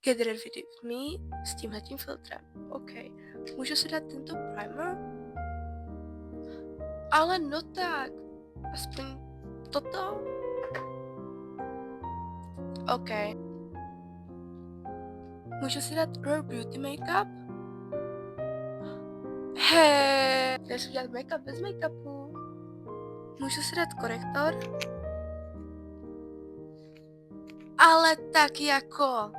Get ready with me s tímhletím filtrem. OK. Můžu si dát tento primer? Ale no tak, aspoň toto? OK. Můžu si dát Rare Beauty Makeup? Hej, já si udělat make-up bez make-upu. Můžu si dát korektor? Ale tak jako.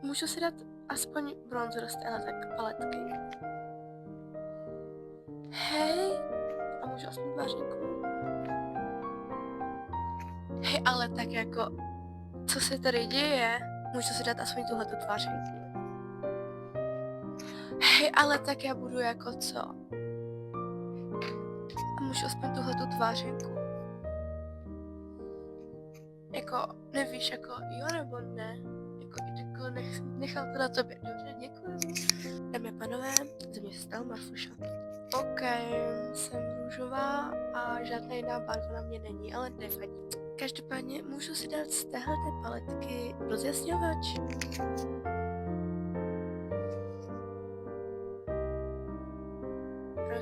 Můžu si dát aspoň bronzer z téhle tak paletky. Hej, a můžu aspoň tvářinku? Hej, ale tak jako, co se tady děje? Můžu si dát aspoň tuhletu tvářinku. Hej, ale tak já budu jako co? A můžu aspoň tuhletu tvářinku. Jako, nevíš, jako jo nebo ne? Jako nechal to na tobě. Dobře, děkuji. Dámy a pánové, ze mě se stal Marfuša. OK, jsem růžová a žádná jiná barva na mě není, ale nevadí. Každopádně můžu si dát z téhleté paletky rozjasňovač.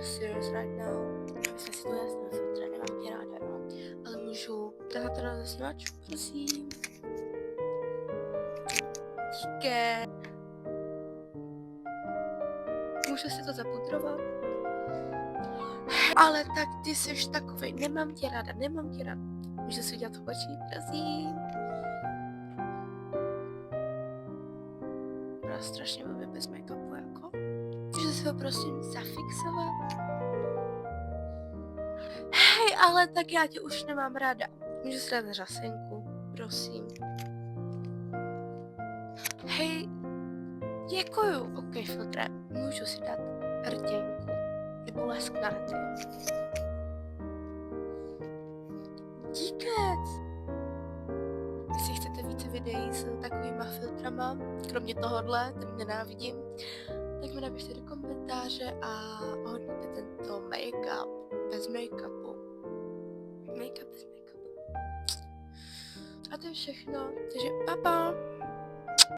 Serious right now. Myslím si to jasné filtre, nemám tě ráda, jo. Ale můžu dát ten rozjasňovač, prosím. Díky. Můžu si to zapudrovat? Ale tak ty jsi takovej, nemám tě ráda. Můžu si udělat oči, prosím. Byla strašně blbě bez make-upu, jako. Můžu si ho prosím zafixovat? Hej, ale tak já tě už nemám ráda. Můžu si dát řasenku, prosím. Hej, děkuju. OK, filtre, můžu si dát rtěnku nebo lesk na rty. Díkec. Jestli chcete více videí s takovýma filtrama, kromě tohohle, který nenávidím, tak mi napište do komentáře a hodnoťte tento make-up bez make-upu. Make-up bez make-upu. A to je všechno, takže pa pa!